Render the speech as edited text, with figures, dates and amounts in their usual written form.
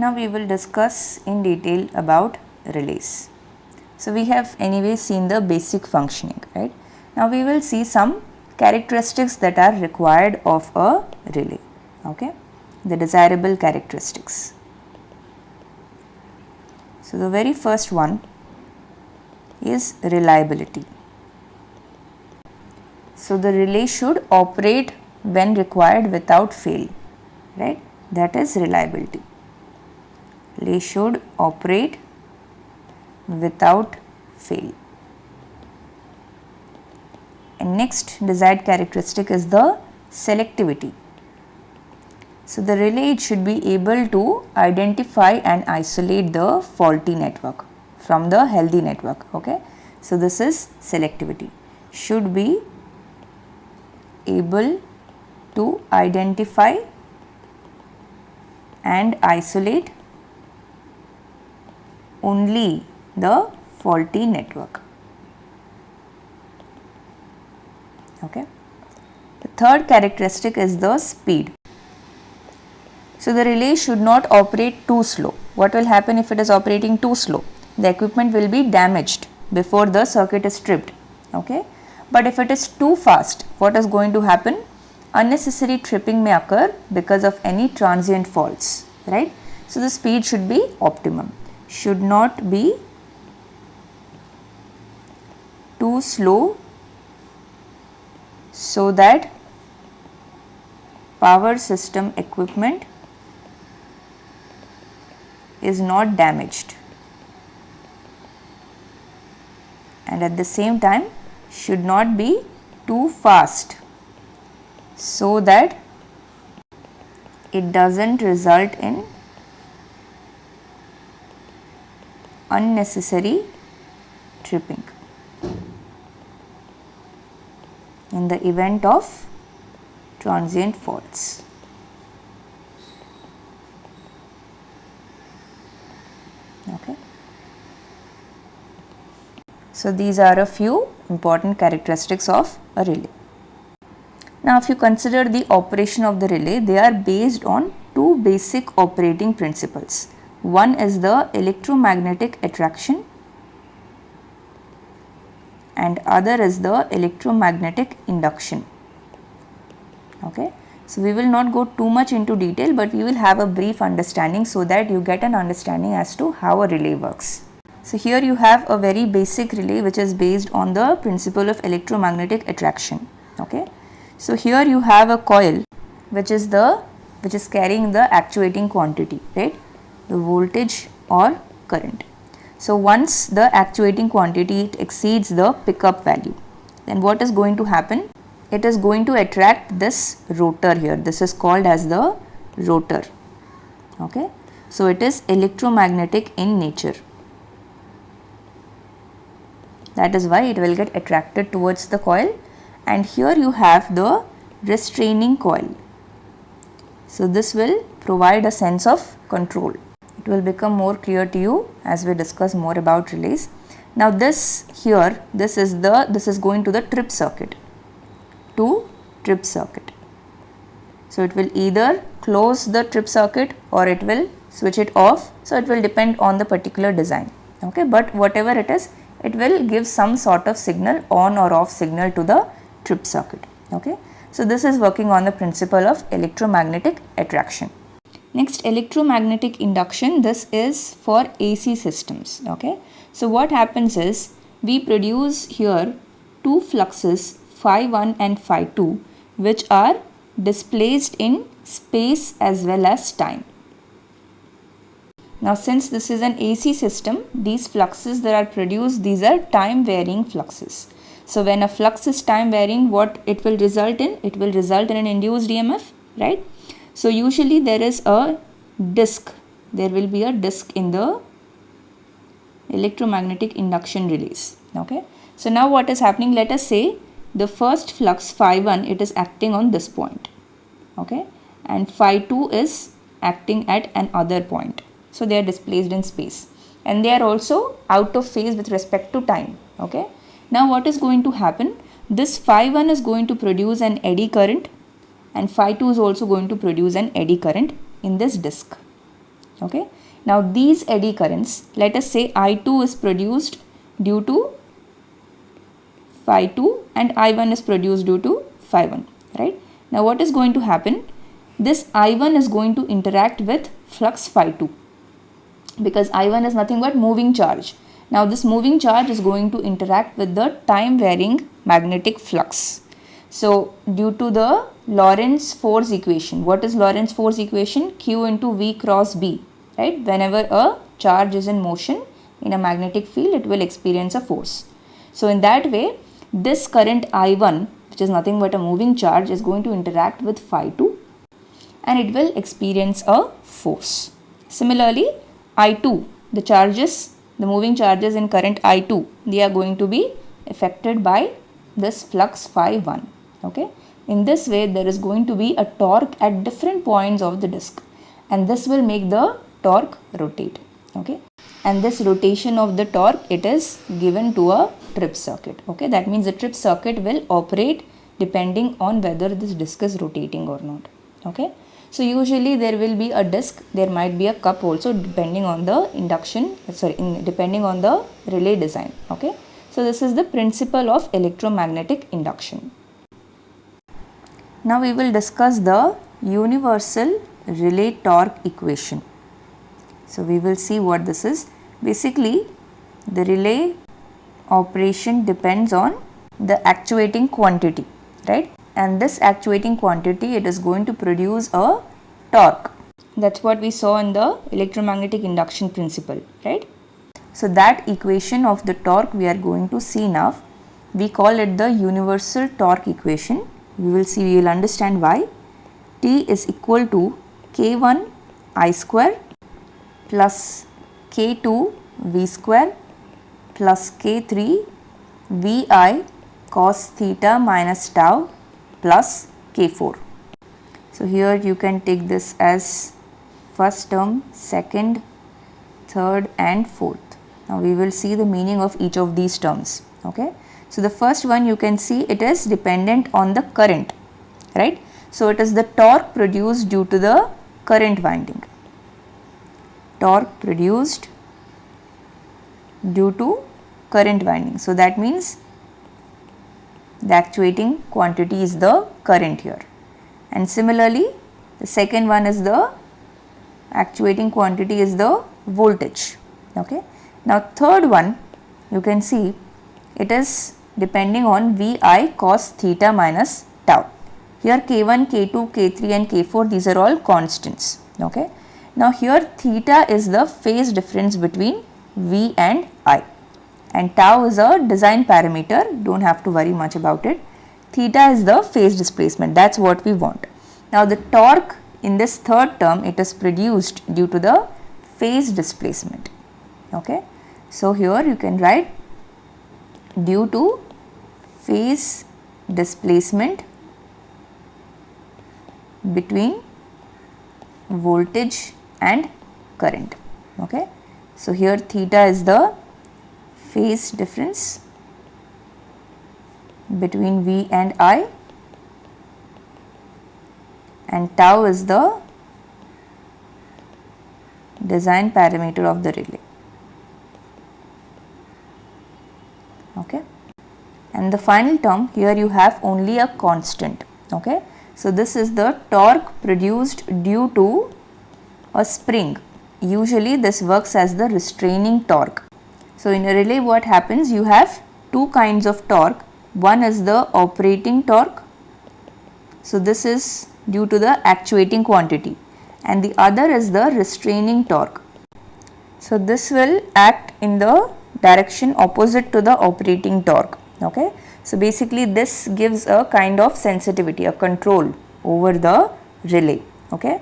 Now we will discuss in detail about relays. So we have anyway seen the basic functioning, right? Now we will see some characteristics that are required of a relay, okay? The desirable characteristics. So the very first one is reliability. So the relay should operate when required without fail, right? That is reliability. Relay should operate without fail. And next desired characteristic is the selectivity. So the relay should be able to identify and isolate the faulty network from the healthy network, okay? So this is selectivity. Should be able to identify and isolate only the faulty network, okay? The third characteristic is the speed. So the relay should not operate too slow. What will happen if it is operating too slow? The equipment will be damaged before the circuit is tripped, okay? But if it is too fast, what is going to happen? Unnecessary tripping may occur because of any transient faults, right? So the speed should be optimum. Should not be too slow so that power system equipment is not damaged, and at the same time should not be too fast so that it doesn't result in unnecessary tripping in the event of transient faults. Okay. So these are a few important characteristics of a relay. Now if you consider the operation of the relay, they are based on two basic operating principles. One is the electromagnetic attraction and other is the electromagnetic induction, okay? So we will not go too much into detail, but we will have a brief understanding so that you get an understanding as to how a relay works. So here you have a very basic relay which is based on the principle of electromagnetic attraction, okay? So here you have a coil which is carrying the actuating quantity, right? The voltage or current. So once the actuating quantity exceeds the pickup value, then what is going to happen? It is going to attract this rotor here. This is called as the rotor, okay? So it is electromagnetic in nature. That is why it will get attracted towards the coil, and here you have the restraining coil. So this will provide a sense of control. It will become more clear to you as we discuss more about relays. Now this here, this is going to the trip circuit. So it will either close the trip circuit or it will switch it off. So it will depend on the particular design, okay? But whatever it is, it will give some sort of signal, on or off signal to the trip circuit, okay? So this is working on the principle of electromagnetic attraction. Next, electromagnetic induction. This is for AC systems, okay? So what happens is, we produce here two fluxes, phi 1 and phi 2, which are displaced in space as well as time. Now since this is an AC system, these fluxes that are produced, these are time varying fluxes. So when a flux is time varying, what it will result in? It will result in an induced EMF, right? So usually there is a disc, there will be a disc in the electromagnetic induction relays, okay? So now what is happening? Let us say the first flux phi 1, it is acting on this point, okay? And phi 2 is acting at another point. So they are displaced in space and they are also out of phase with respect to time, okay? Now what is going to happen? This phi 1 is going to produce an eddy current and phi 2 is also going to produce an eddy current in this disc, Okay. Now these eddy currents, let us say I2 is produced due to phi 2 and I1 is produced due to phi 1, right? Now what is going to happen? This I1 is going to interact with flux phi 2, because I1 is nothing but moving charge. Now this moving charge is going to interact with the time varying magnetic flux. So due to the Lorentz force equation, what is Lorentz force equation? Q into V cross B, right? Whenever a charge is in motion in a magnetic field, it will experience a force. So in that way, this current I1, which is nothing but a moving charge, is going to interact with phi 2 and it will experience a force. Similarly, I2, the moving charges in current I2, they are going to be affected by this flux phi 1. Okay. In this way, there is going to be a torque at different points of the disc, and this will make the torque rotate. Okay. And this rotation of the torque, it is given to a trip circuit. Okay. That means the trip circuit will operate depending on whether this disc is rotating or not. Okay. So usually there will be a disc, there might be a cup also, depending on the depending on the relay design. Okay. So this is the principle of electromagnetic induction. Now we will discuss the universal relay torque equation. So we will see what this is. Basically, the relay operation depends on the actuating quantity, right? And this actuating quantity, it is going to produce a torque. That's what we saw in the electromagnetic induction principle, right? So that equation of the torque we are going to see now. We call it the universal torque equation. We will understand why. T is equal to K1 I square plus K2 V square plus K3 Vi cos theta minus tau plus K4. So here you can take this as first term, second, third and fourth. Now we will see the meaning of each of these terms. Okay. So the first one, you can see it is dependent on the current, right? So it is the torque produced due to the current winding. Torque produced due to current winding. So that means the actuating quantity is the current here. And similarly, the second one is the actuating quantity is the voltage. Okay. Now third one, you can see it is depending on Vi cos theta minus tau. Here K1, K2, K3 and K4, these are all constants. Okay. Now here theta is the phase difference between V and I, and tau is a design parameter, don't have to worry much about it. Theta is the phase displacement, that's what we want. Now the torque in this third term, it is produced due to the phase displacement. Okay. So here you can write due to phase displacement between voltage and current. Okay. So here theta is the phase difference between V and I, and tau is the design parameter of the relay. Okay. And the final term, here you have only a constant. Okay. So this is the torque produced due to a spring. Usually this works as the restraining torque. So in a relay, what happens, you have two kinds of torque. One is the operating torque. So this is due to the actuating quantity, and the other is the restraining torque. So this will act in the direction opposite to the operating torque. Okay. So basically this gives a kind of sensitivity, a control over the relay. Okay.